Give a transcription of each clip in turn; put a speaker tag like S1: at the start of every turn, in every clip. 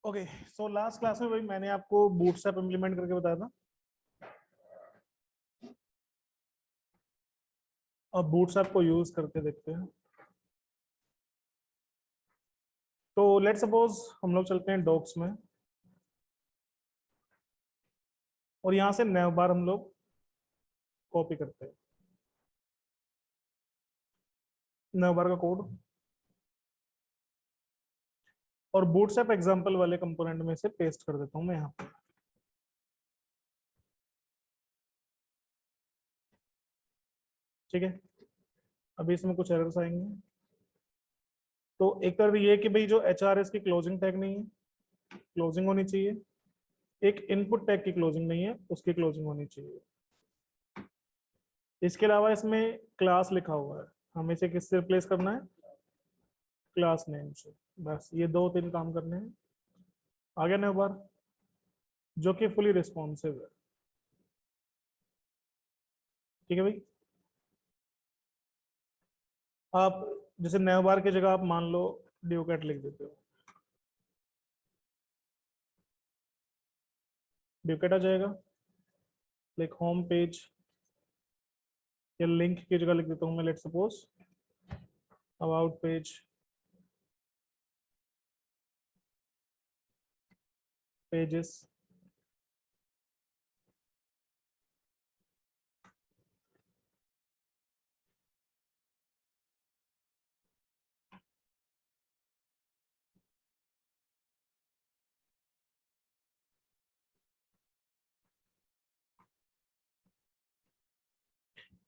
S1: Okay, so last class में भाई मैंने आपको बूटस्ट्रैप इम्प्लीमेंट करके बताया था। अब बूटस्ट्रैप को यूज करके देखते हैं। तो लेट सपोज हम लोग चलते हैं डॉक्स में और यहाँ से नैवबार हम लोग कॉपी करते हैं। नैवबार का कोड और बूटस्ट्रैप एग्जांपल वाले कंपोनेंट में से पेस्ट कर देता हूँ मैं यहाँ पे। ठीक है, अभी इसमें कुछ एरर्स आएंगे। तो एक तरफ ये कि भाई जो एच आर एस की क्लोजिंग टैग नहीं है, क्लोजिंग होनी चाहिए। एक इनपुट टैग की क्लोजिंग नहीं है, उसकी क्लोजिंग होनी चाहिए। इसके अलावा इसमें क्लास लिखा हुआ है, हमें इसे किससे रिप्लेस करना है? क्लास नेम से। बस ये दो तीन काम करने हैं। आ गया ना एक बार, जो कि फुली रिस्पॉन्सिव है। ठीक है भाई, आप जैसे नए बार की जगह आप मान लो ड्यूकेट लिख देते हो, ड्यूकेट आ जाएगा। लाइक होम पेज या लिंक की जगह लिख देता हूँ मैं, let suppose about page, pages.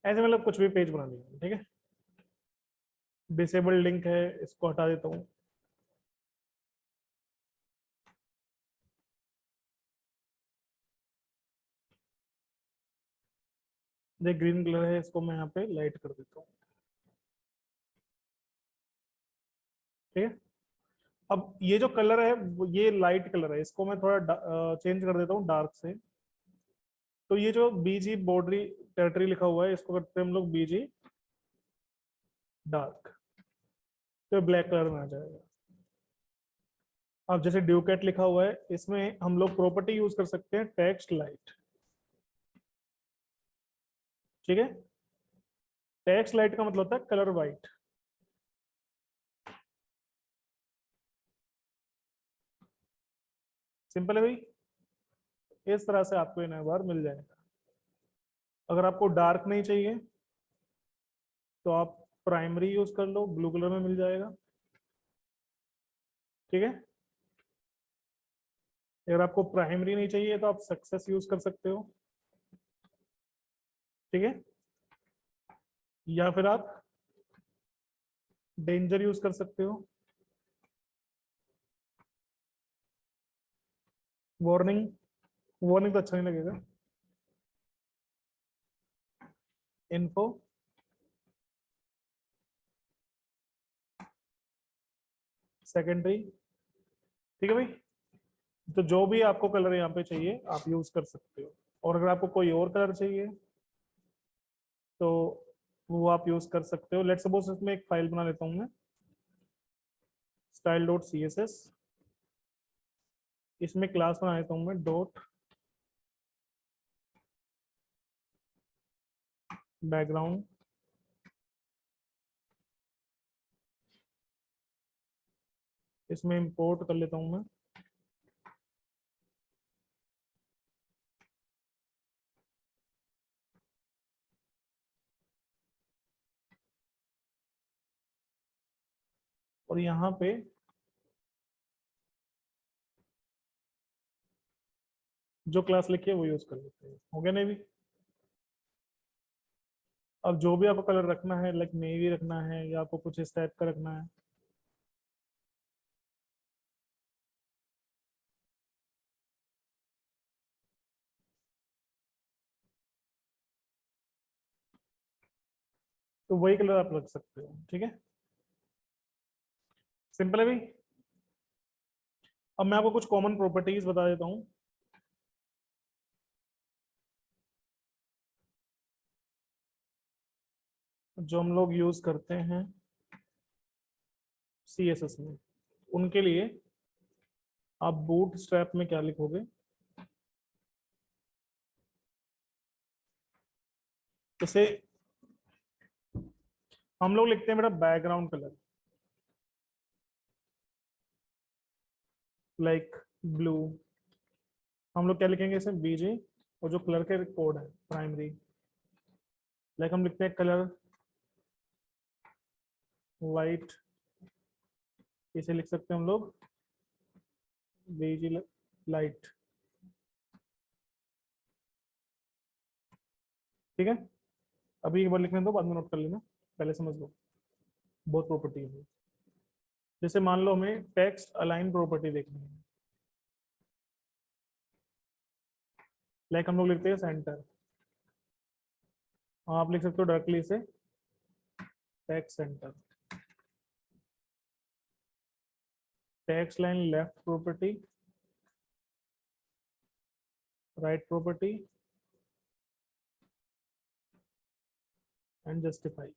S1: ऐसे मतलब कुछ भी पेज बना लिया, ठीक है। डिसेबल्ड लिंक है, इसको हटा देता हूँ। ये ग्रीन कलर है, इसको मैं यहाँ पे लाइट कर देता हूँ। ठीक है, अब ये जो कलर है ये लाइट कलर है, इसको मैं थोड़ा चेंज कर देता हूँ डार्क से। तो ये जो बीजी बॉर्डरी टेरिटरी लिखा हुआ है, इसको करते हैं हम लोग बीजी डार्क, तो ब्लैक कलर में आ जाएगा। अब जैसे ड्यूकेट लिखा हुआ है, इसमें हम लोग प्रॉपर्टी यूज कर सकते हैं टेक्स्ट लाइट। ठीक है, टेक्स्ट लाइट का मतलब होता है कलर वाइट। सिंपल है भाई, इस तरह से आपको ये नया बार मिल जाएगा। अगर आपको डार्क नहीं चाहिए तो आप प्राइमरी यूज कर लो, ब्लू कलर में मिल जाएगा। ठीक है, अगर आपको प्राइमरी नहीं चाहिए तो आप सक्सेस यूज कर सकते हो। ठीक है, या फिर आप डेंजर यूज कर सकते हो। वार्निंग, वार्निंग तो अच्छा नहीं लगेगा। Info, secondary. ठीक है भाई, तो जो भी आपको कलर यहाँ पे चाहिए आप यूज कर सकते हो। और अगर आपको कोई और कलर चाहिए तो वो आप यूज कर सकते हो। लेट सपोज इसमें एक फाइल बना लेता हूँ मैं, style dot C S S. इसमें क्लास बना लेता हूँ मैं डॉट बैकग्राउंड। इसमें इंपोर्ट कर लेता हूँ मैं और यहाँ पे जो क्लास लिखी है वो यूज कर लेते हैं। हो गया नहीं भी? अब जो भी आपको कलर रखना है, लाइक नेवी रखना है या आपको कुछ इस टाइप का रखना है, तो वही कलर आप रख सकते हो। ठीक है, सिंपल है भाई। अब मैं आपको कुछ कॉमन प्रॉपर्टीज बता देता हूँ जो हम लोग यूज करते हैं CSS में। उनके लिए आप बूट स्ट्रैप में क्या लिखोगे? जैसे हम लोग लिखते हैं बेटा बैकग्राउंड कलर, लाइक ब्लू। हम लोग क्या लिखेंगे इसे? बीजे, और जो कलर के कोड है प्राइमरी, लाइक हम लिखते हैं कलर वाइट, इसे लिख सकते हैं हम लोग बीजी लाइट। ठीक है, अभी एक बार लिखने दो, बाद में नोट कर लेना, पहले समझ लो बहुत प्रॉपर्टी है। जैसे मान लो हमें टेक्स्ट अलाइन प्रॉपर्टी देखनी है, लाइक हम लोग लिखते हैं सेंटर, आप लिख सकते हो डायरेक्टली इसे text centre. Text line left property, right property and justify.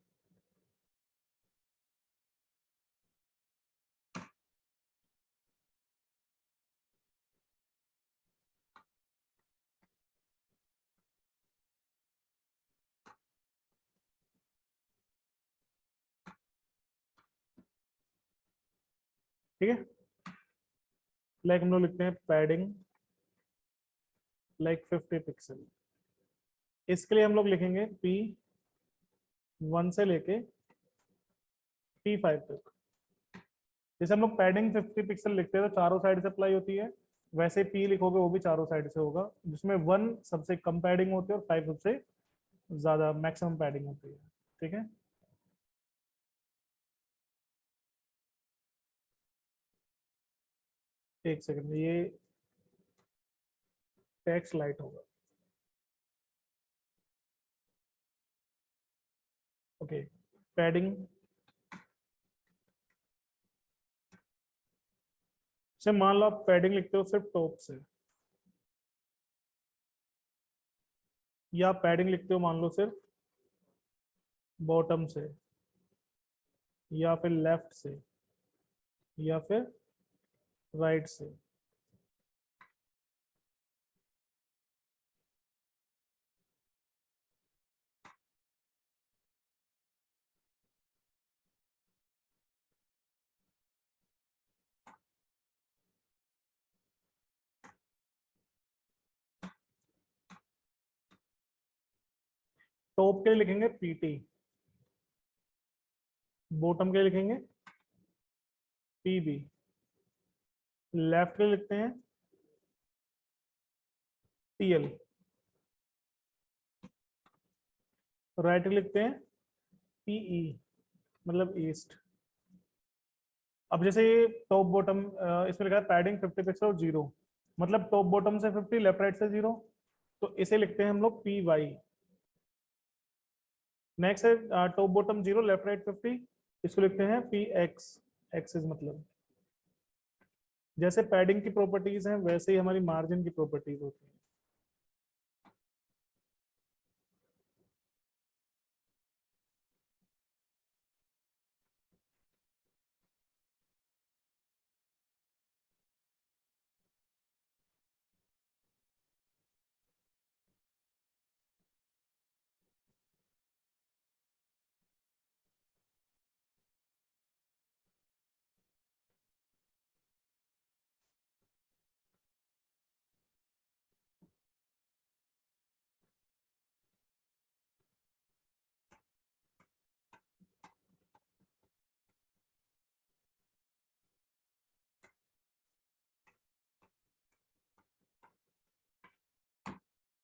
S1: ठीक है, लाइक हम लोग लिखते हैं पैडिंग लाइक 50 पिक्सल। इसके लिए हम लोग लिखेंगे P1 से लेके P5 तक। जैसे हम लोग पैडिंग 50 पिक्सल लिखते हैं तो चारों साइड से अप्लाई होती है, वैसे P लिखोगे वो भी चारों साइड से होगा, जिसमें 1 सबसे कम पैडिंग होती है और 5 सबसे ज्यादा मैक्सिमम पैडिंग होती है। ठीक है, एक सेकंड, ये टेक्स्ट लाइट होगा। ओके, पैडिंग से मान लो आप पैडिंग लिखते हो सिर्फ टॉप से, या पैडिंग लिखते हो मान लो सिर्फ बॉटम से, या फिर लेफ्ट से, या फिर राइट से। टॉप के लिए लिखेंगे PT, बॉटम के लिए लिखेंगे PB, लेफ्ट के लिए लिखते हैं TL, राइट के लिए लिखते हैं PE, मतलब ईस्ट। अब जैसे ये टॉप बॉटम, इसमें लिखा है पैडिंग 50 पिक्सल और 0, मतलब टॉप बॉटम से 50, लेफ्ट राइट से 0, तो इसे लिखते हैं हम लोग PY। नेक्स्ट है टॉप बॉटम 0, लेफ्ट राइट 50, इसको लिखते हैं PX, एक्सिस मतलब। जैसे पैडिंग की प्रॉपर्टीज हैं वैसे ही हमारी मार्जिन की प्रॉपर्टीज होती हैं।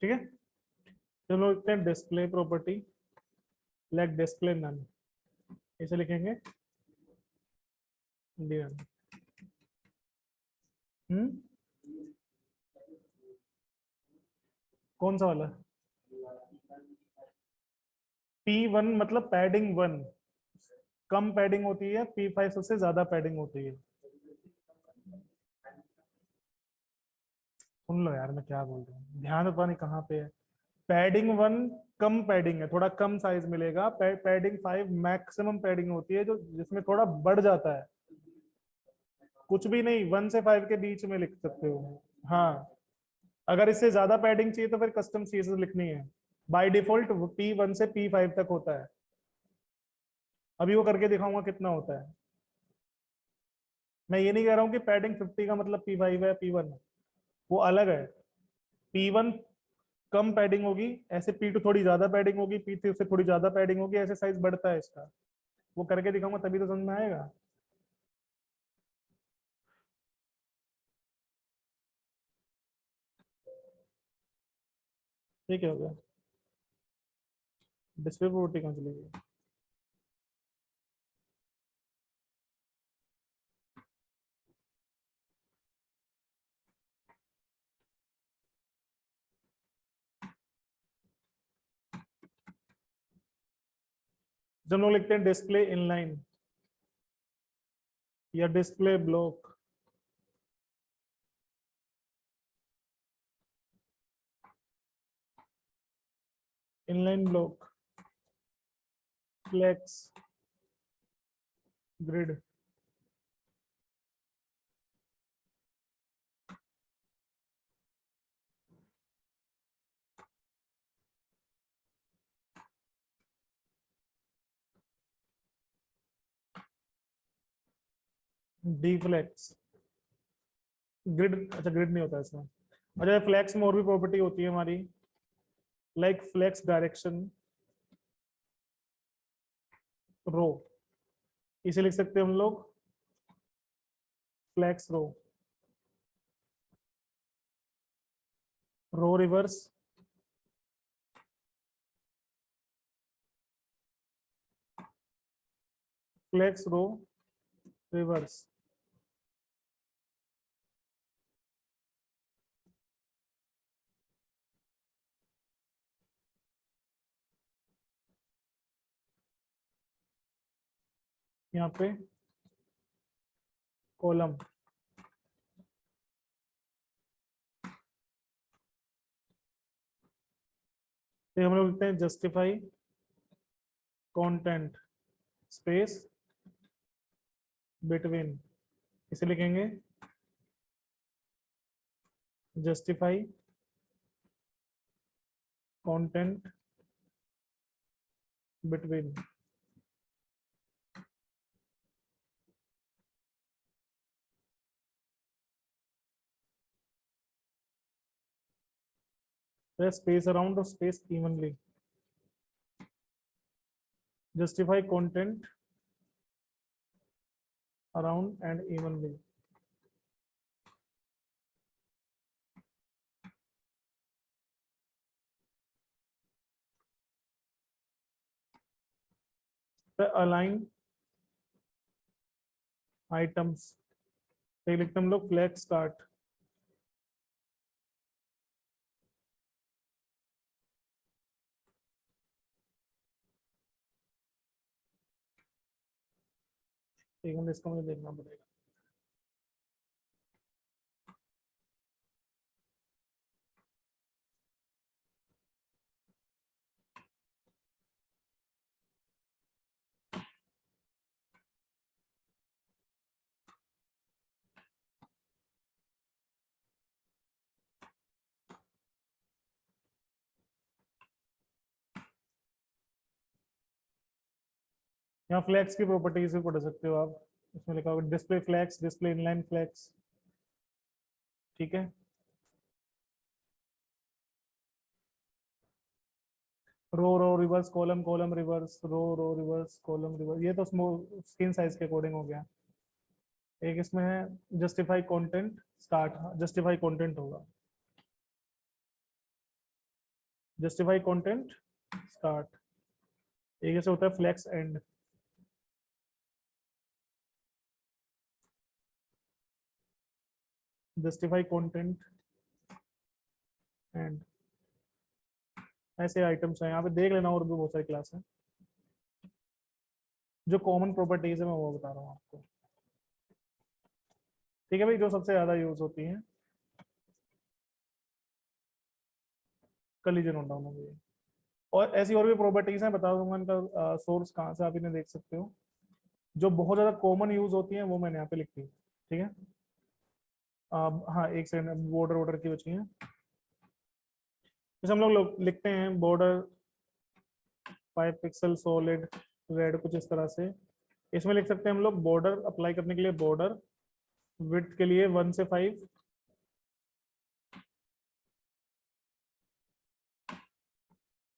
S1: ठीक है, चलो लिखते हैं display property, like display none, इसे लिखेंगे DN। कौन सा वाला? P1 मतलब पैडिंग 1 कम पैडिंग होती है, P5 सबसे ज्यादा पैडिंग होती है। सुन लो यार मैं क्या बोल रहा हूँ, ध्यान तो पता नहीं कहाँ पे है। पैडिंग 1 कम पैडिंग है, थोड़ा कम साइज मिलेगा। पैडिंग 5 मैक्सिमम पैडिंग होती है, जो जिसमें थोड़ा बढ़ जाता है। कुछ भी नहीं, 1 से 5 के बीच में लिख सकते हो। हाँ, अगर इससे ज्यादा पैडिंग चाहिए तो फिर कस्टम सीरीज लिखनी है। बाय डिफॉल्ट P1 से P5 तक होता है। अभी वो करके दिखाऊंगा कितना होता है। मैं ये नहीं कह रहा हूँ कि पैडिंग 50 का मतलब P5 है, P1 है, वो अलग है। P1 कम पैडिंग होगी, ऐसे P2 थोड़ी ज्यादा पैडिंग होगी, P3 से थोड़ी ज्यादा पैडिंग होगी, ऐसे साइज बढ़ता है इसका। वो करके दिखाऊंगा तभी तो समझ में आएगा। ठीक है, हो गया। डिस्प्ले प्रॉपर्टी कहाँ चली गई? जब हम लोग लिखते हैं डिस्प्ले इनलाइन या display block, inline block, flex, grid, D flex, grid. अच्छा, ग्रिड नहीं होता इसमें। अच्छा, फ्लेक्स में और भी प्रॉपर्टी होती है हमारी, लाइक फ्लेक्स डायरेक्शन, रो। इसे लिख सकते हैं हम लोग फ्लेक्स रो, रो रिवर्स, फ्लेक्स रो रिवर्स। यहाँ पे कॉलम, फिर हम लोग लिखते हैं जस्टिफाई कंटेंट स्पेस बिटवीन। इसे लिखेंगे justify content between. Space around और space evenly, justify content around and evenly. Align items, फिर लिखते हैं हम लोग फ्लेक्स कार्ट। एक मिनट, इसको मुझे देखना पड़ेगा। यहाँ फ्लेक्स की प्रॉपर्टीज भी पढ़ सकते हो आप। इसमें लिखा होगा display flex, display inline flex. ठीक है, row row reverse, column column reverse, row row reverse, column reverse. ये तो स्क्रीन साइज के अकॉर्डिंग हो गया। एक इसमें है justify content start, justify content होगा, जस्टिफाई कंटेंट स्टार्ट। एक ऐसे होता है flex end, justify content end. ऐसे आइटम्स हैं यहाँ पे, देख लेना, और भी बहुत सारी क्लास है। जो कॉमन प्रॉपर्टीज है मैं वो बता रहा हूँ आपको। ठीक है भाई, जो सबसे ज्यादा यूज होती है, कल लीजिए नोट डाउन हो गई। और ऐसी और भी प्रॉपर्टीज हैं, बता दूंगा इनका सोर्स कहाँ से आप इन्हें देख सकते हो। जो बहुत ज्यादा कॉमन यूज होती है वो मैंने यहाँ पे लिखी है। ठीक है। अब हाँ एक सेकंड, बॉर्डर वॉर्डर की बची है। जैसे हम लोग लिखते हैं बॉर्डर 5 पिक्सल सॉलिड रेड, कुछ इस तरह से। इसमें लिख सकते हैं हम लोग बॉर्डर अप्लाई करने के लिए बॉर्डर विड्थ के लिए 1 से 5,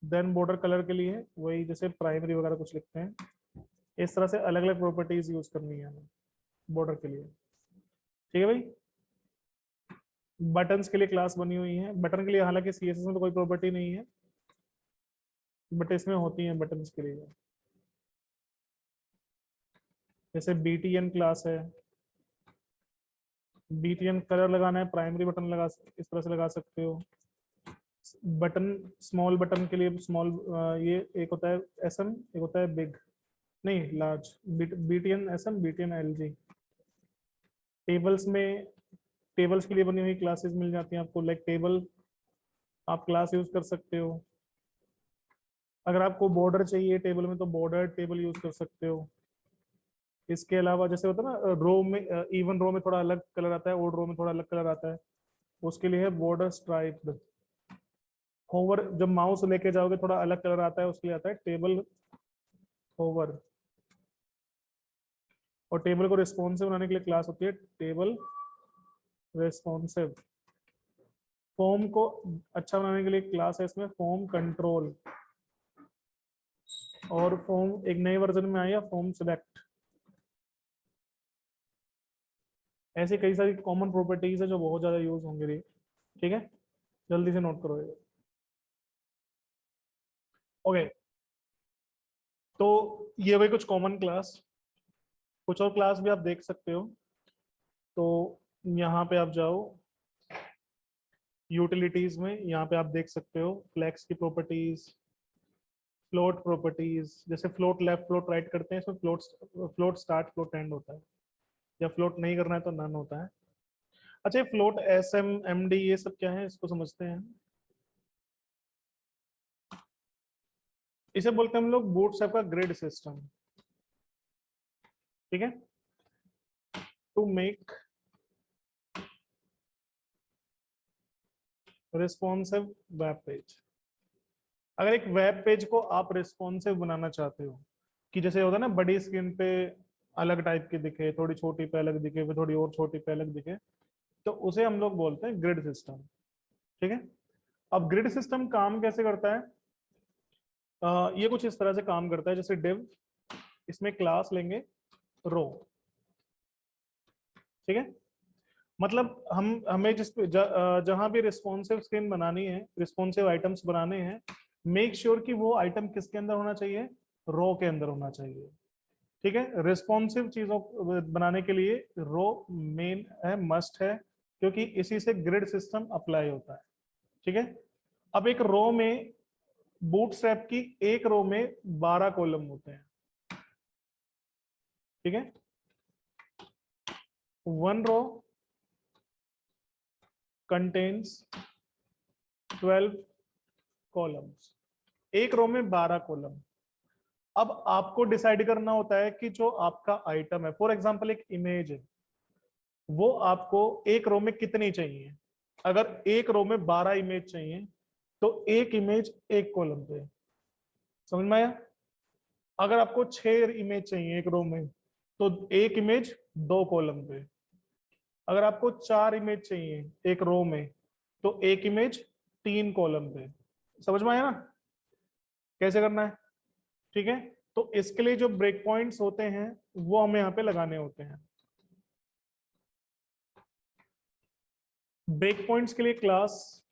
S1: देन बॉर्डर कलर के लिए वही जैसे प्राइमरी वगैरह कुछ लिखते हैं। इस तरह से अलग अलग प्रॉपर्टीज यूज करनी है हमें बॉर्डर के लिए। ठीक है भाई। बटन्स के लिए क्लास बनी हुई है। बटन के लिए हालांकि सीएसएस में तो कोई प्रॉपर्टी नहीं है, बट इसमें होती है बटन्स के लिए। जैसे बीटीएन क्लास है, बीटीएन कलर लगाना है, प्राइमरी बटन लगा इस तरह से लगा सकते हो। बटन स्मॉल बटन के लिए स्मॉल, ये एक होता है एसएम, एक होता है बिग, नहीं large, BTN SM, BTN LG. Tables में, टेबल्स के लिए बनी हुई क्लासेस मिल जाती हैं आपको, लाइक टेबल आप क्लास यूज कर सकते हो। अगर आपको बॉर्डर चाहिए टेबल में तो बॉर्डर टेबल यूज कर सकते हो। इसके अलावा जैसे होता है ना रो में, इवन रो में थोड़ा अलग कलर आता है, ओड रो में थोड़ा अलग कलर आता है, उसके लिए है बॉर्डर स्ट्राइप्ड। होवर जब माउस लेके जाओगे थोड़ा अलग कलर आता है, उसके लिए आता है टेबल होवर। और टेबल को रिस्पॉन्सिव बनाने के लिए क्लास होती है टेबल रिस्पॉन्सिव। फॉर्म को अच्छा बनाने के लिए क्लास है इसमें फॉर्म कंट्रोल। और फॉर्म एक नए वर्जन में आई है फॉर्म सिलेक्ट। ऐसी कई सारी कॉमन प्रॉपर्टीज है जो बहुत ज्यादा यूज होंगे। ठीक है, जल्दी से नोट करो ये। ओके, तो ये भाई कुछ कॉमन क्लास। कुछ और क्लास भी आप देख सकते हो। तो यहाँ पे आप जाओ यूटिलिटीज में, यहाँ पे आप देख सकते हो फ्लेक्स की प्रॉपर्टीज, फ्लोट प्रॉपर्टीज। जैसे फ्लोट लेफ्ट फ्लोट राइट करते हैं, इसमें float, float start float and होता है। या फ्लोट नहीं करना है तो नन होता है। अच्छा, ये float S M M D ये सब क्या है, इसको समझते हैं। इसे बोलते हैं हम लोग बूटस्ट्रैप का ग्रिड सिस्टम। ठीक है, to make responsive web page. अगर एक वेब पेज को आप रिस्पॉन्सिव बनाना चाहते हो, कि जैसे होता है ना बड़ी स्क्रीन पे अलग टाइप की दिखे, थोड़ी छोटी पे अलग दिखे, फिर थोड़ी और छोटी पे अलग दिखे, तो उसे हम लोग बोलते हैं ग्रिड सिस्टम। ठीक है। अब ग्रिड सिस्टम काम कैसे करता है? ये कुछ इस तरह से काम करता है, जैसे डिव, इसमें क्लास लेंगे रो। ठीक है, मतलब हम हमें जहां भी रिस्पॉन्सिव स्क्रीन बनानी है, रिस्पॉन्सिव आइटम्स बनाने हैं, मेक श्योर कि वो आइटम किसके अंदर होना चाहिए, रो के अंदर होना चाहिए। ठीक है, रिस्पॉन्सिव चीजों बनाने के लिए रो मेन है, मस्ट है, क्योंकि इसी से ग्रिड सिस्टम अप्लाई होता है। ठीक है। अब एक रो में, बूटस्ट्रैप की एक रो में 12 कॉलम होते हैं। ठीक है, वन रो कंटेन्स 12 कॉलम्स। एक रो में 12 कॉलम। अब आपको डिसाइड करना होता है कि जो आपका आइटम है, फॉर एग्जांपल एक इमेज है, वो आपको एक रो में कितनी चाहिए। अगर एक रो में 12 इमेज चाहिए तो एक इमेज एक कॉलम पे। समझ में आया? अगर आपको 6 इमेज चाहिए एक रो में तो एक इमेज 2 कॉलम पे। अगर आपको 4 इमेज चाहिए एक रो में तो एक इमेज 3 कॉलम पे। समझ में आया ना कैसे करना है? ठीक है, तो इसके लिए जो ब्रेक पॉइंट्स होते हैं वो हमें यहाँ पे लगाने होते हैं। ब्रेक पॉइंट्स के लिए क्लास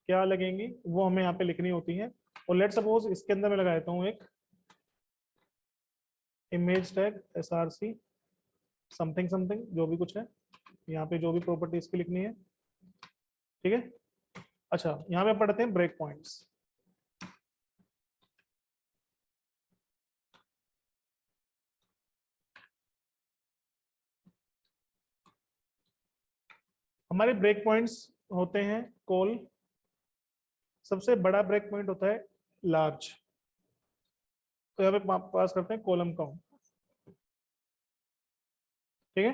S1: क्या लगेंगी वो हमें यहाँ पे लिखनी होती है। और लेट सपोज इसके अंदर मैं लगा देता हूँ एक image tag src something something, जो भी कुछ है यहाँ पे, जो भी प्रॉपर्टी इसकी लिखनी है। ठीक है। अच्छा, यहाँ पे पढ़ते हैं ब्रेक पॉइंट्स। हमारे ब्रेक पॉइंट्स होते हैं कॉल, सबसे बड़ा ब्रेक पॉइंट होता है लार्ज। तो यहाँ पे पास करते हैं कॉलम काउंट। ठीक है।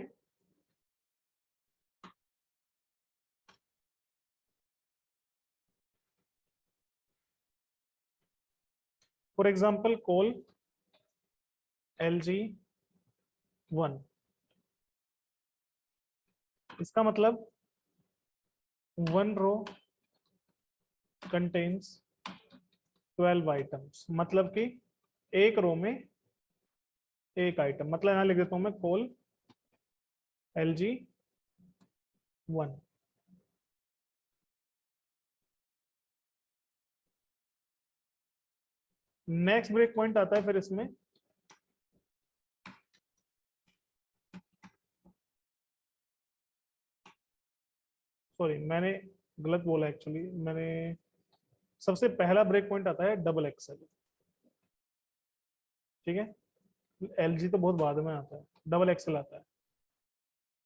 S1: फॉर एग्जाम्पल कॉल LG1, इसका मतलब 1 रो कंटेन्स 12 आइटम्स, मतलब कि एक रो में एक आइटम। मतलब यहां लिख देता हूं मैं call LG1। Next break point आता है फिर इसमें, सॉरी मैंने गलत बोला एक्चुअली, मैंने सबसे पहला ब्रेक पॉइंट आता है डबल एक्सएल। ठीक है, LG तो बहुत बाद में आता है, डबल एक्सएल आता है।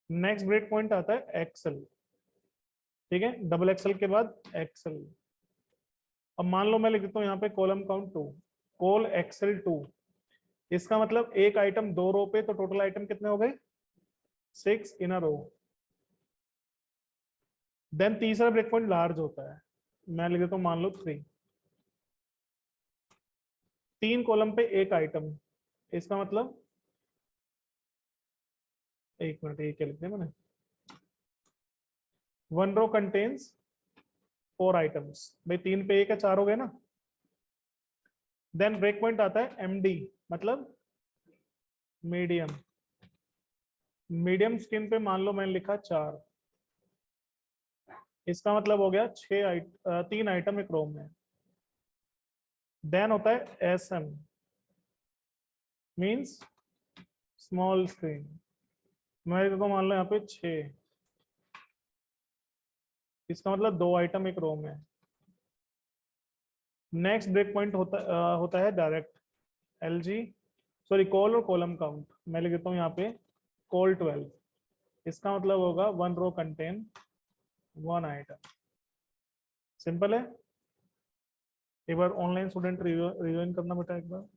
S1: नेक्स्ट ब्रेक पॉइंट आता है एक्सएल। ठीक है, डबल एक्सएल के बाद एक्सएल। अब मान लो मैं लिख देता हूँ यहाँ पे कॉलम काउंट 2, कॉल एक्सएल 2। इसका मतलब एक आइटम 2 रो पे, तो टोटल आइटम कितने हो गए 6 इन अ रो। देन तीसरा ब्रेक पॉइंट लार्ज होता है, मैं लिख देता हूँ मान लो 3, 3 कॉलम पे एक आइटम। इसका मतलब, एक मिनट, ये क्या लिख दिया मैंने, 1 रो कंटेन्स 4 आइटम्स। भाई 3 पे एक है, 4 हो गए ना। देन ब्रेक पॉइंट आता है MD, मतलब मीडियम। मीडियम स्क्रीन पे मान लो मैंने लिखा 4, इसका मतलब हो गया 3 आइटम एक रो में। देन होता है SM, मींस स्मॉल स्क्रीन। मैं तो मान लो यहाँ पे 6, इसका मतलब 2 आइटम एक रो में। नेक्स्ट ब्रेक पॉइंट होता है डायरेक्ट LG, सॉरी कॉल और कॉलम काउंट। मैं लिख देता हूँ यहाँ पे कॉल 12, इसका मतलब होगा 1 रो कंटेन 1 आइटम। सिंपल है। एक बार ऑनलाइन स्टूडेंट रिव्यूइन करना बेटा एक बार।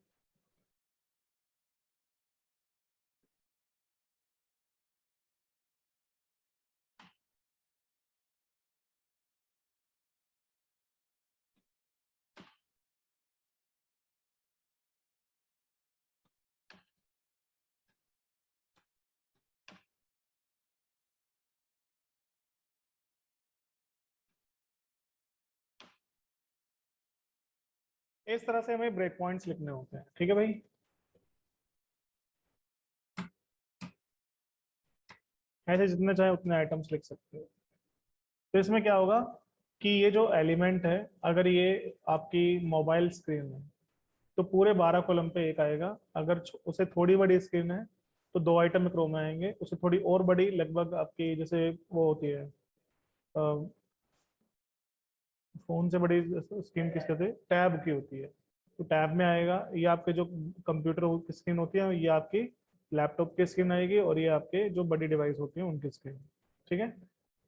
S1: इस तरह से हमें ब्रेक पॉइंट्स लिखने होते हैं। ठीक है भाई, ऐसे जितने चाहे उतने आइटम्स लिख सकते हो। तो इसमें क्या होगा कि ये जो एलिमेंट है, अगर ये आपकी मोबाइल स्क्रीन है तो पूरे 12 कॉलम पे एक आएगा। अगर उसे थोड़ी बड़ी स्क्रीन है तो 2 आइटम एक रो में आएंगे। उसे थोड़ी और बड़ी, लगभग आपकी जैसे वो होती है फोन से बड़ी स्क्रीन किस कहते हैं, टैब की होती है, तो टैब में आएगा। ये आपके जो कंप्यूटर की स्क्रीन होती है, ये आपकी लैपटॉप की स्क्रीन आएगी, और ये आपके जो बड़ी डिवाइस होती है उनकी स्क्रीन। ठीक है,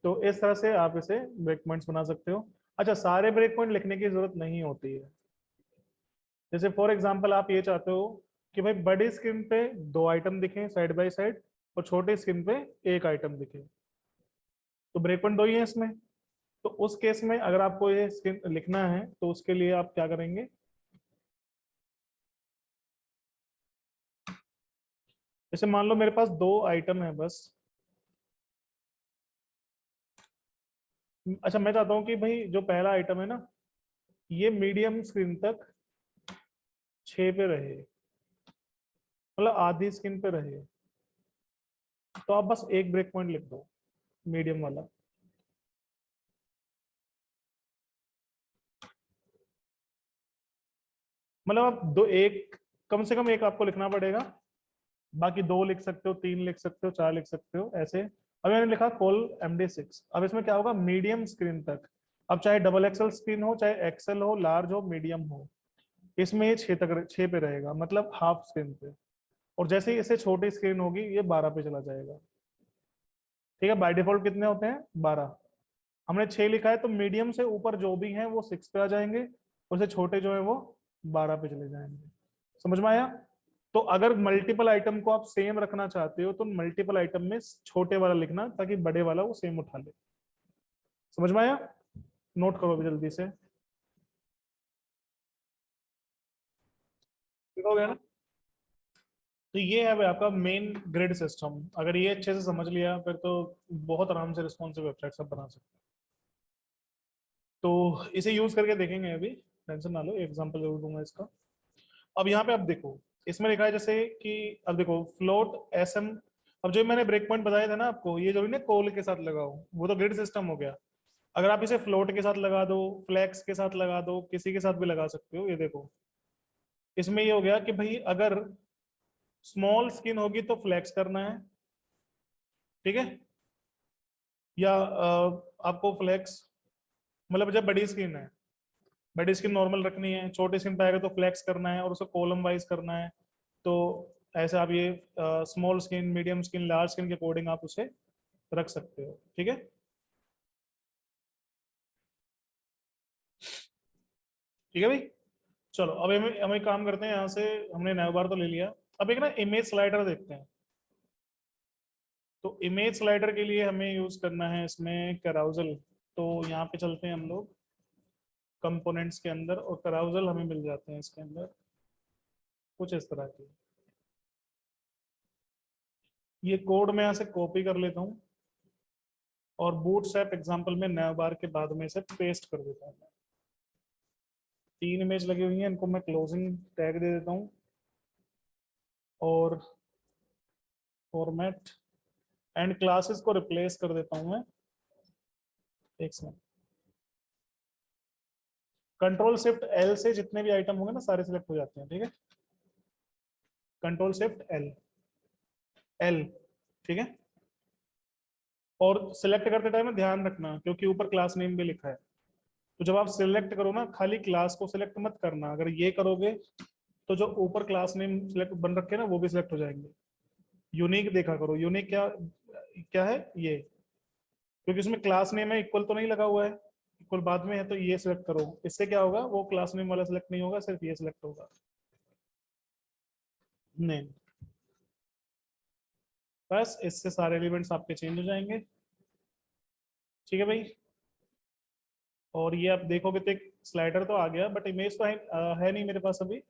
S1: तो इस तरह से आप इसे ब्रेक पॉइंट्स बना सकते हो। अच्छा, सारे ब्रेक पॉइंट लिखने की जरूरत नहीं होती है। जैसे फॉर एग्जांपल आप ये चाहते हो कि भाई बड़ी स्क्रीन पे 2 आइटम दिखें साइड बाय साइड, और छोटी स्क्रीन पे एक आइटम दिखे, तो ब्रेक पॉइंट 2 ही है इसमें। तो उस केस में अगर आपको ये स्क्रीन लिखना है तो उसके लिए आप क्या करेंगे, जैसे मान लो मेरे पास 2 आइटम है बस। अच्छा, मैं चाहता हूँ कि भाई जो पहला आइटम है ना, ये मीडियम स्क्रीन तक 6 पे रहे, मतलब आधी स्क्रीन पे रहे। तो आप बस एक ब्रेक पॉइंट लिख दो, मीडियम वाला। मतलब आप दो, एक कम से कम एक आपको लिखना पड़ेगा। बाकी 2 लिख सकते हो, 3 लिख सकते हो, 4 लिख सकते हो, ऐसे। अब मैंने लिखा कॉल MD6। अब इसमें क्या होगा, मीडियम स्क्रीन तक। अब चाहे डबल एक्सएल स्क्रीन हो, चाहे एक्सएल हो, लार्ज हो, मीडियम हो, इसमें ये 6 पे रहेगा, मतलब हाफ स्क्रीन पे। और जैसे ही इसे छोटी स्क्रीन होगी, ये 12 पे चला जाएगा। ठीक है, बाय डिफॉल्ट कितने होते हैं 12। हमने 6 लिखा है, तो मीडियम से ऊपर जो भी हैं वो 6 पे आ जाएंगे, और से छोटे जो है वो 12 पे चले जाएंगे। समझ में आया। तो अगर मल्टीपल आइटम को आप सेम रखना चाहते हो तो मल्टीपल आइटम में छोटे वाला लिखना ताकि बड़े वाला वो सेम उठा ले। समझ में आया? नोट करो अभी जल्दी से। ठीक हो गया ना? तो ये है भाई आपका मेन ग्रिड सिस्टम। अगर ये अच्छे से समझ लिया फिर तो बहुत आराम से रिस्पॉन्सिव वेबसाइट सब बना सकते हैं। तो इसे यूज करके देखेंगे अभी, टेंशन ना लो, एग्जांपल जरूर दूंगा इसका। अब यहाँ पे आप देखो, इसमें लिखा है जैसे कि अब देखो फ्लोट एसएम। अब जो मैंने ब्रेक पॉइंट बताया था ना आपको, ये जरूरी ना कोल के साथ लगाओ, वो तो ग्रिड सिस्टम हो गया। अगर आप इसे फ्लोट के साथ लगा दो, फ्लैक्स के साथ लगा दो, किसी के साथ भी लगा सकते हो। ये देखो इसमें ये हो गया कि भाई अगर स्मॉल स्किन होगी तो फ्लैक्स करना है, ठीक है, या आपको फ्लैक्स मतलब जब बड़ी स्किन है, बड़ी स्किन नॉर्मल रखनी है, छोटी स्किन पे आएगा तो फ्लैक्स करना है और उसको कॉलम वाइज करना है। तो ऐसे आप ये small skin, medium skin, large skin के अकॉर्डिंग आप उसे रख सकते हो। ठीक है, ठीक है भाई। चलो अब हम एक काम करते हैं, यहाँ से हमने नया बार तो ले लिया। अब एक ना इमेज स्लाइडर देखते हैं। तो इमेज स्लाइडर के लिए हमें यूज करना है इसमें कैराउजल। तो यहाँ पे चलते हैं हम लोग कंपोनेंट्स के अंदर, और कैराउजल हमें मिल जाते हैं इसके अंदर कुछ इस तरह के। ये कोड मैं यहाँ से कॉपी कर लेता हूँ और बूटस्ट्रैप एग्जांपल में नया बार के बाद में इसे पेस्ट कर देता हूँ। 3 इमेज लगी हुई हैं, इनको मैं क्लोजिंग टैग दे देता हूँ और फॉर्मेट एंड क्लासेस को रिप्लेस कर देता हूँ मैं। एक सेकंड, कंट्रोल शिफ्ट एल से जितने भी आइटम होंगे ना सारे सिलेक्ट हो जाते हैं। ठीक है, कंट्रोल शिफ्ट एल, एल, ठीक है। और सिलेक्ट करते टाइम में ध्यान रखना क्योंकि ऊपर क्लास नेम भी लिखा है। तो जब आप सिलेक्ट करो ना, खाली क्लास को सिलेक्ट मत करना। अगर ये करोगे तो जो ऊपर क्लास नेम सिलेक्ट बन रखे हैं ना वो भी सिलेक्ट हो जाएंगे। यूनिक देखा करो, यूनिक क्या क्या है ये, क्योंकि उसमें क्लास नेम है, इक्वल तो नहीं लगा हुआ है, इक्वल बाद में है। तो ये सिलेक्ट करो, इससे क्या होगा, वो क्लास नेम वाला सिलेक्ट नहीं होगा, सिर्फ ये सिलेक्ट होगा, नेम। बस इससे सारे एलिमेंट्स आपके चेंज हो जाएंगे। ठीक है भाई। और ये आप देखोगे तो एक स्लाइडर तो आ गया, बट इमेज तो है नहीं मेरे पास अभी।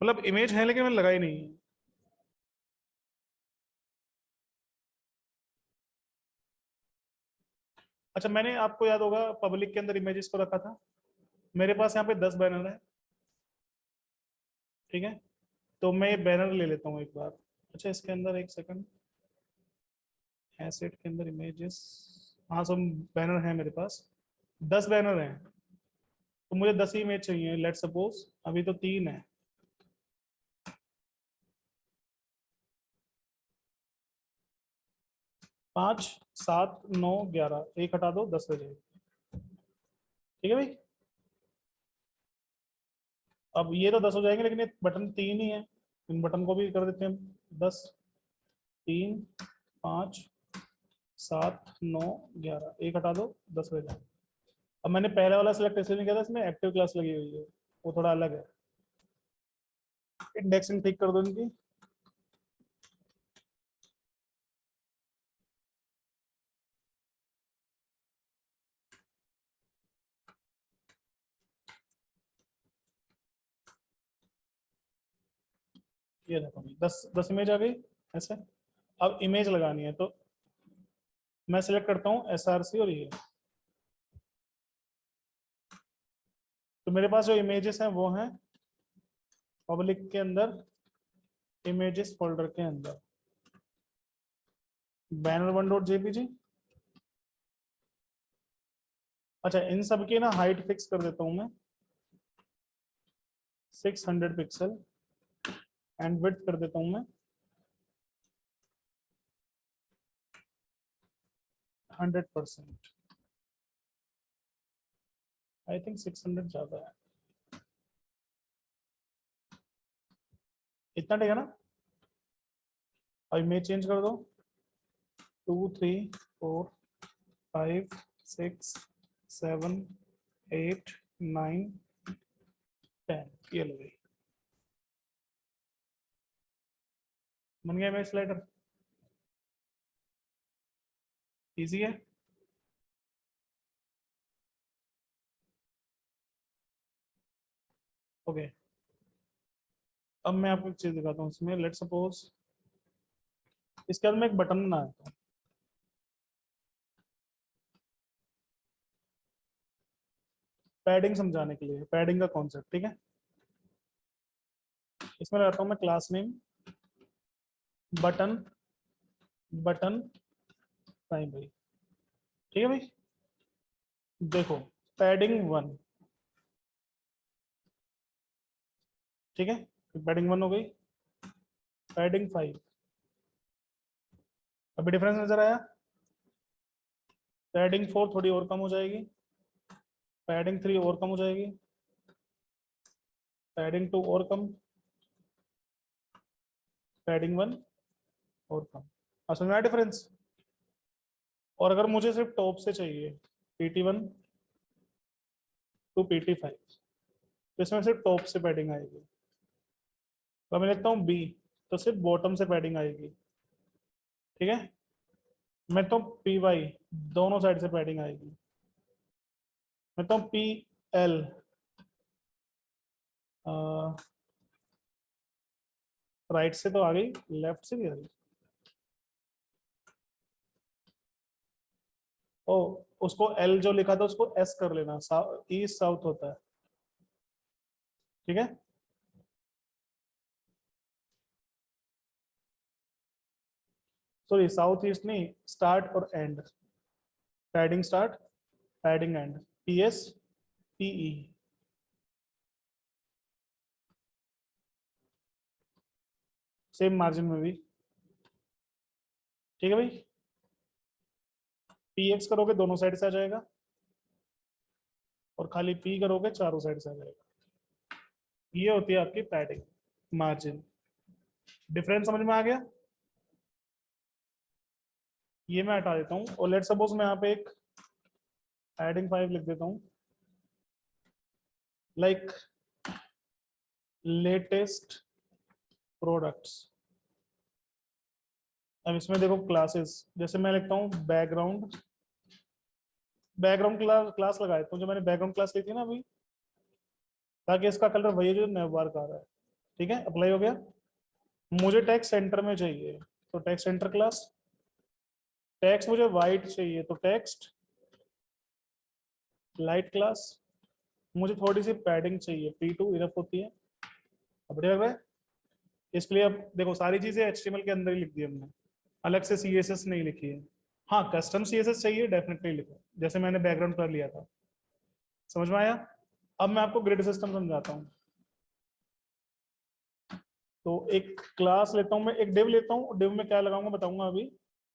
S1: मतलब इमेज है लेकिन मैंने लगाई नहीं है। अच्छा, मैंने आपको याद होगा पब्लिक के अंदर इमेजेस को रखा था। मेरे पास यहाँ पे 10 बैनर है, ठीक है। तो मैं ये बैनर ले लेता हूँ एक बार। अच्छा, इसके अंदर एक सेकंड, एसेट के अंदर इमेजेस, हाँ सब बैनर है मेरे पास, 10 बैनर हैं। तो मुझे 10 ही इमेज चाहिए, लेट सपोज अभी तो 3 है। 5, 7, 9, 11, एक हटा दो, 10 हो जाएगी। ठीक है भाई। अब ये तो 10 हो जाएंगे लेकिन ये बटन 3 ही है, इन बटन को भी कर देते हैं 10। 3, 5, 7, 9, 11, एक हटा दो, 10 हो जाएगा। अब मैंने पहले वाला सिलेक्ट इसलिए नहीं किया था, इसमें एक्टिव क्लास लगी हुई है, वो थोड़ा अलग है। इंडेक्सिंग ठीक कर दो इनकी। ये देखो 10 इमेज आ गई ऐसे। अब इमेज लगानी है तो मैं सिलेक्ट करता हूँ SRC और ये। तो मेरे पास जो इमेजेस हैं वो हैं पब्लिक के अंदर, इमेजेस फोल्डर के अंदर, बैनर 1.jpg। अच्छा, इन सब की ना हाइट फिक्स कर देता हूँ मैं 600 पिक्सल, एंड विड्थ कर देता हूँ मैं 100%। आई थिंक 600 ज्यादा है, इतना ठीक है ना। अब इमेज चेंज कर दो, 2, 3, 4, 5, 6, 7, 8, 9, 10, ये लो गई। बन गया इमेज स्लाइडर, इजी है। ओके, अब मैं आपको एक चीज दिखाता हूँ इसमें। लेट सपोज इसके अंदर मैं एक बटन बनाता हूँ, पैडिंग समझाने के लिए, पैडिंग का कॉन्सेप्ट, ठीक है। इसमें लगाता हूँ मैं class name button, button primary, ठीक है भाई। देखो पैडिंग 1, ठीक है, पैडिंग 1 हो गई। पैडिंग 5, अभी डिफरेंस नजर आया। पैडिंग 4 थोड़ी और कम हो जाएगी, पैडिंग 3 और कम हो जाएगी, पैडिंग 2 और कम, पैडिंग 1 और कम। अब समझ में आया डिफरेंस। और अगर मुझे सिर्फ टॉप से चाहिए PT1 टू PT5, तो इसमें सिर्फ टॉप से पैडिंग आएगी। तो मैं लिखता हूँ बी, तो सिर्फ बॉटम से पैडिंग आएगी, ठीक है। मैं तो PY दोनों साइड से पैडिंग आएगी। मैं तो PL राइट से तो आ गई, लेफ्ट से भी आ गई। ओ, उसको L जो लिखा था उसको S कर लेना, ईस्ट साउथ होता है, ठीक है। सॉरी साउथ ईस्ट नहीं, स्टार्ट और and, padding start padding and, PS PE, same margin में भी, ठीक है भाई। PX करोगे दोनों साइड से आ जाएगा, और खाली P करोगे चारों साइड से आ जाएगा। ये होती है आपकी पैडिंग मार्जिन। डिफरेंस समझ में आ गया। ये मैं हटा देता हूँ, और लेट सपोज मैं यहाँ पे एक पैडिंग 5 लिख देता हूँ, लाइक लेटेस्ट प्रोडक्ट्स। अब इसमें देखो क्लासेस, जैसे मैं लिखता हूँ बैकग्राउंड, बैकग्राउंड क्लास क्लास लगाए तो जो मैंने बैकग्राउंड क्लास ली थी ना अभी, ताकि इसका कलर वही है जो नेवर का आ रहा है, ठीक है। अप्लाई हो गया। मुझे टेक्स्ट सेंटर में चाहिए, तो टेक्स्ट सेंटर क्लास। टेक्स्ट मुझे वाइट चाहिए, तो टेक्स्ट लाइट क्लास। मुझे थोड़ी सी पैडिंग चाहिए, P2 इनफ होती है। अब बढ़िया लग रहा है। इसके लिए अब देखो सारी चीजें HTML के अंदर ही लिख दी हमने, अलग से CSS नहीं लिखी है। हाँ कस्टम CSS चाहिए डेफिनेटली लिखो, जैसे मैंने बैकग्राउंड कर लिया था। समझ में आया। अब मैं आपको ग्रिड सिस्टम समझाता हूँ। तो एक क्लास लेता हूँ मैं, एक डिव लेता हूँ, डिव में क्या लगाऊंगा बताऊंगा अभी।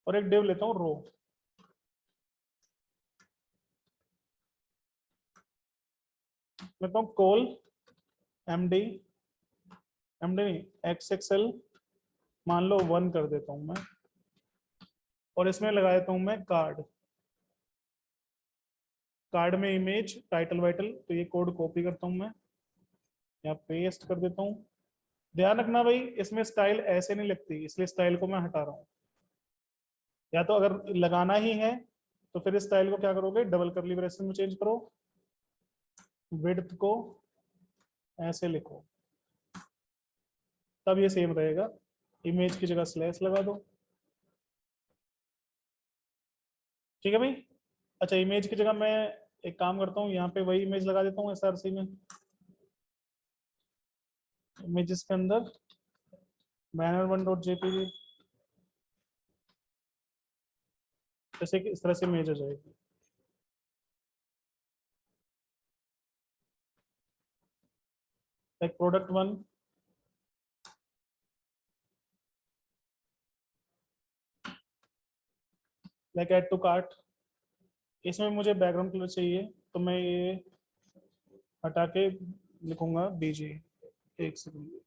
S1: और एक डिव लेता हूँ रो, लेता हूँ कॉल MD, MD नहीं XXL, मान लो 1 कर देता हूँ मैं। और इसमें लगा देता हूँ मैं कार्ड, कार्ड में इमेज टाइटल वाइटल, तो ये कोड कॉपी करता हूँ मैं, यहाँ पेस्ट कर देता हूँ। ध्यान रखना भाई इसमें स्टाइल ऐसे नहीं लगती, इसलिए स्टाइल को मैं हटा रहा हूँ। या तो अगर लगाना ही है तो फिर स्टाइल को क्या करोगे, डबल करली ब्रेसेस में चेंज करो, विड्थ को ऐसे लिखो, तब ये सेम रहेगा। इमेज की जगह स्लैश लगा दो, ठीक है भाई। अच्छा इमेज की जगह मैं एक काम करता हूँ, यहाँ पे वही इमेज लगा देता हूँ SRC में, इमेजेस के अंदर banner1.jpg, जैसे कि इस तरह से इमेज आ जाएगी। Like product 1, like add to cart. इसमें मुझे बैकग्राउंड कलर चाहिए, तो मैं ये हटा के लिखूंगा BG। एक सेकंड,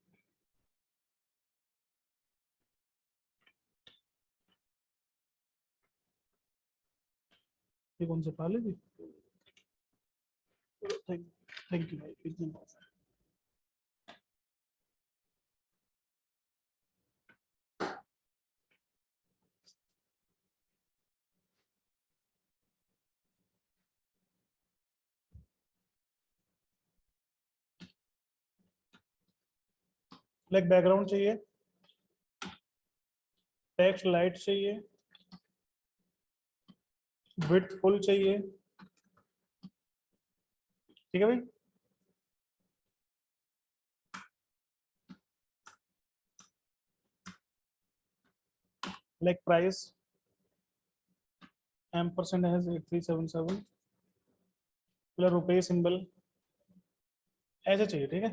S1: ये कौन सा पहले थी। थैंक थैंक यू भाई इतने। लाइक बैकग्राउंड चाहिए, टेक्स्ट लाइट चाहिए, विड्थ फुल चाहिए, ठीक है भाई। लाइक प्राइस एम्परसेंड है 8377, मतलब रुपये सिंबल ऐसे चाहिए, ठीक है।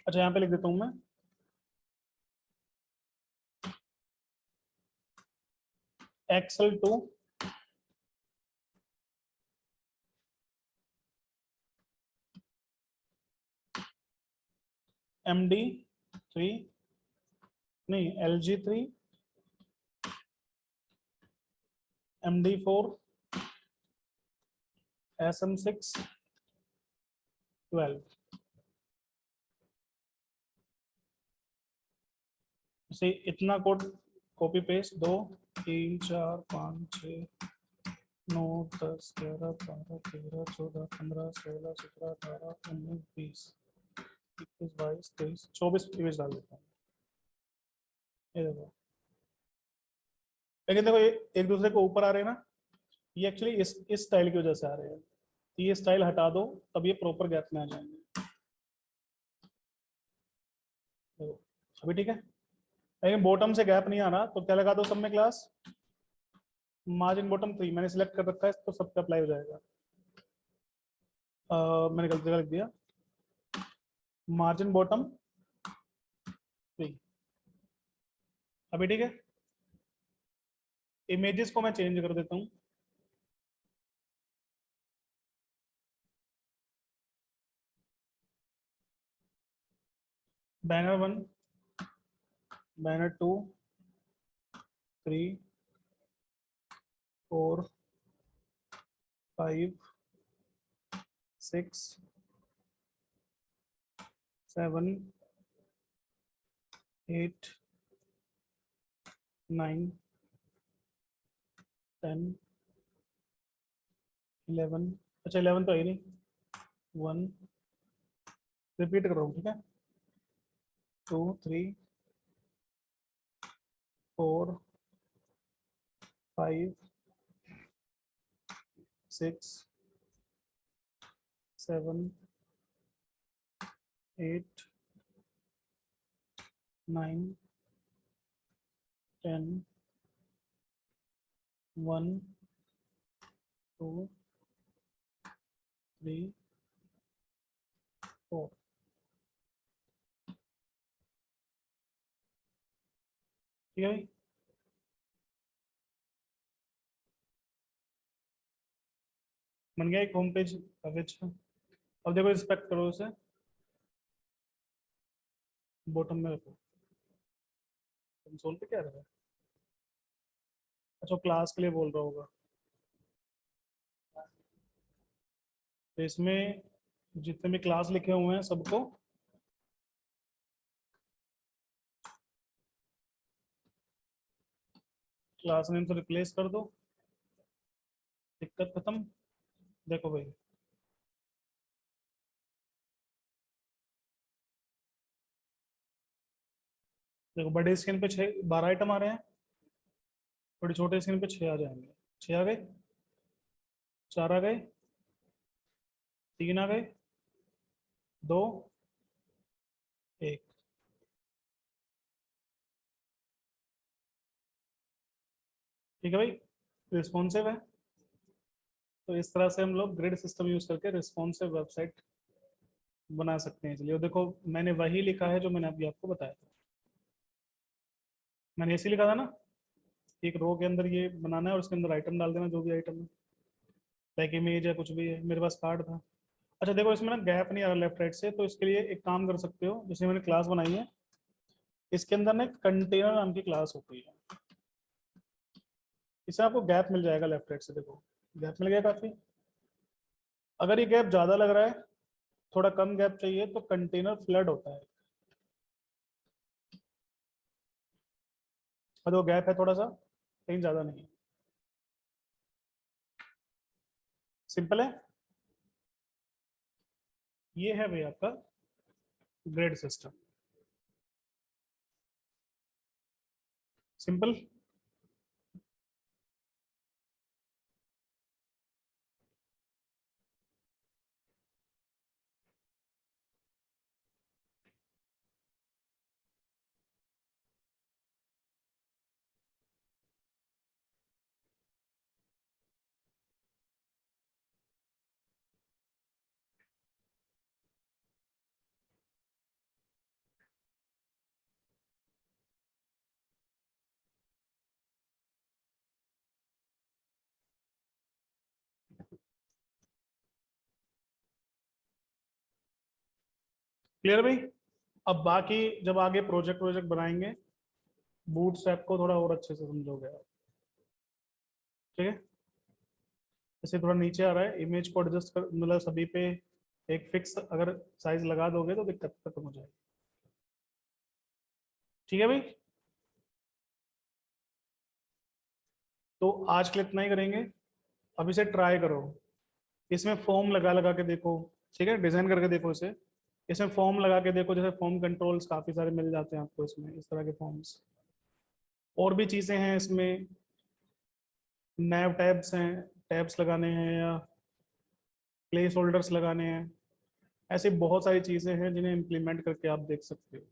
S1: अच्छा यहाँ पे लिख देता हूँ मैं, एक्सेल 2 MD3, नहीं LG3 MD4 SM6 12 से इतना कोड कॉपी पेस्ट 2 3 4 5 6 9 10 11 12 13 14 15 16 17 18 19 20 21 22 23 24 इमेज डाल देता हूँ। ये देखो, लेकिन देखो ये एक दूसरे को ऊपर आ रहे हैं ना, ये एक्चुअली इस स्टाइल की वजह से आ रहे हैं। तो ये स्टाइल हटा दो, तब ये प्रॉपर गैप में आ जाएंगे। देखो अभी ठीक है, लेकिन बॉटम से गैप नहीं आ रहा, तो क्या लगा दो सब में क्लास मार्जिन बॉटम 3 मैंने सिलेक्ट कर रखा है, तो सब पे अप्लाई हो जाएगा। मैंने गलती से लिख दिया, मार्जिन बॉटम 3। अभी ठीक है, इमेजेस को मैं चेंज कर देता हूँ। Banner 1, banner 2, 3, 4, 5, 6, 7, 8, 9, 10, 11। अच्छा 11 तो है ही नहीं, 1 रिपीट कर रहा हूँ, ठीक है। 2, 3, 4, 5, 6, 7, 8, 9, 10, 1, 2, 3, 4, ठीक है भाई। बन गया एक होम पेज काफी अच्छा। अब देखो इंस्पेक्ट करो उसे, बॉटम में रखो, कंसोल पे क्या रहा है। अच्छा क्लास के लिए बोल रहा होगा, तो इसमें जितने भी क्लास लिखे हुए हैं सबको क्लास नेम से रिप्लेस कर दो, दिक्कत खत्म। देखो भाई, देखो बड़े स्क्रीन पे 12 आइटम आ रहे हैं, थोड़ी छोटे स्क्रीन पे 6 आ जाएंगे। 6 आ गए, 4 आ गए, 3 आ गए, 2, 1, ठीक है भाई, रिस्पॉन्सिव है। तो इस तरह से हम लोग ग्रिड सिस्टम यूज करके रिस्पॉन्सिव वेबसाइट बना सकते हैं। चलिए देखो, मैंने वही लिखा है जो मैंने अभी आपको बताया था। मैंने ऐसे लिखा था ना, एक रो के अंदर ये बनाना है और उसके अंदर आइटम डाल देना, जो भी आइटम है, लाइक इमेज है, कुछ भी है, मेरे पास कार्ड था। अच्छा देखो इसमें ना गैप नहीं आ रहा लेफ्ट राइट से, तो इसके लिए एक काम कर सकते हो, जैसे मैंने क्लास बनाई है, इसके अंदर ना कंटेनर नाम की क्लास होती है, इससे आपको गैप मिल जाएगा लेफ्ट राइट से। देखो गैप मिल गया काफी। अगर ये गैप ज्यादा लग रहा है, थोड़ा कम गैप चाहिए, तो कंटेनर फ्लड होता है, और वो गैप है थोड़ा सा, कहीं ज्यादा नहीं है। सिंपल है। ये है भाई आपका ग्रेड सिस्टम। सिंपल। क्लियर भाई। अब बाकी जब आगे प्रोजेक्ट प्रोजेक्ट बनाएंगे, बूटस्ट्रैप को थोड़ा और अच्छे से समझोगे आप। ठीक है। जैसे थोड़ा नीचे आ रहा है, इमेज को एडजस्ट कर, मतलब सभी पे एक फिक्स अगर साइज लगा दोगे तो दिक्कत खत्म हो जाएगी। ठीक है भाई। तो आज के लिए इतना ही करेंगे। अब इसे ट्राई करो, इसमें फॉर्म लगा लगा के देखो। ठीक है, डिजाइन करके देखो इसे। इसमें फॉर्म लगा के देखो, जैसे फॉर्म कंट्रोल्स काफी सारे मिल जाते हैं आपको इसमें, इस तरह के फॉर्म्स। और भी चीजें हैं इसमें, नैव टैब्स हैं, टैब्स लगाने हैं या प्लेस होल्डर्स लगाने हैं। ऐसी बहुत सारी चीजें हैं जिन्हें इम्प्लीमेंट करके आप देख सकते हो।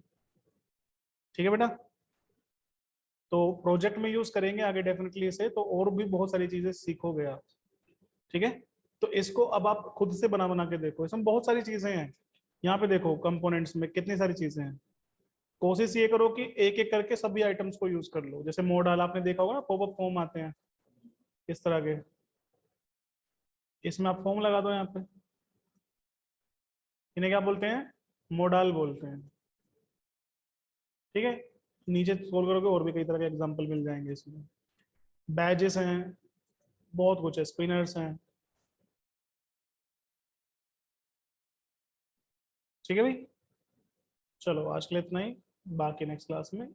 S1: ठीक है बेटा। तो प्रोजेक्ट में यूज करेंगे आगे डेफिनेटली इसे, तो और भी बहुत सारी चीजें सीखोगे आप। ठीक है। तो इसको अब आप खुद से बना बना के देखो, इसमें बहुत सारी चीजें हैं। यहाँ पे देखो कंपोनेंट्स में कितनी सारी चीजें हैं। कोशिश ये करो कि एक एक करके सभी आइटम्स को यूज कर लो। जैसे मॉडल आपने देखा होगा ना, पॉपअप फॉर्म आते हैं इस तरह के, इसमें आप फॉर्म लगा दो यहाँ पे। इन्हें क्या बोलते हैं? मॉडल बोलते हैं। ठीक है। नीचे स्क्रॉल करोगे और भी कई तरह के एग्जांपल मिल जाएंगे इसमें। बैजेस हैं, बहुत कुछ है, स्पिनर्स हैं। ठीक है भाई। चलो आज के लिए इतना ही, बाकी नेक्स्ट क्लास में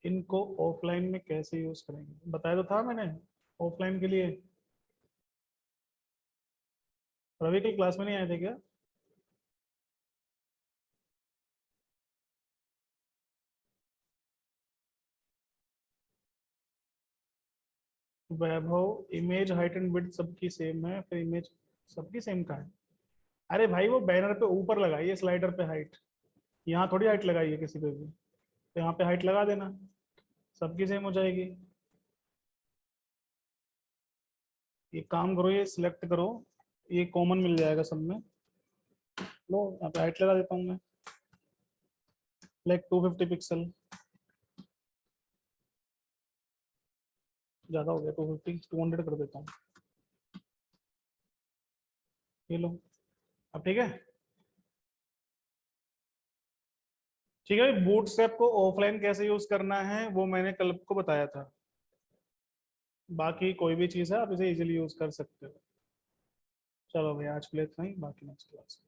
S1: इनको ऑफलाइन में कैसे यूज करेंगे बताया तो था मैंने। ऑफलाइन के लिए रवि कल क्लास में नहीं आए थे क्या? वैभव, इमेज हाइट एंड विड्थ सबकी सेम है, फिर इमेज सबकी सेम का है। अरे भाई वो बैनर पे ऊपर लगाइए, स्लाइडर पे हाइट। यहाँ थोड़ी हाइट लगाइए किसी पे भी, तो यहाँ पे हाइट लगा देना, सबकी सेम हो जाएगी। ये काम करो, ये सिलेक्ट करो, ये कॉमन मिल जाएगा सब में। लो यहाँ पे हाइट लगा देता हूँ मैं, लाइक 250 पिक्सल। ज्यादा हो गया, 250, 200 कर देता हूँ। ये लो। अब ठीक है। ठीक है, बूटस्ट्रैप को ऑफलाइन कैसे यूज करना है वो मैंने कल को बताया था। बाकी कोई भी चीज़ है आप इसे इजीली यूज कर सकते हो। चलो भाई आज के लिए इतना ही, बाकी नेक्स्ट क्लास।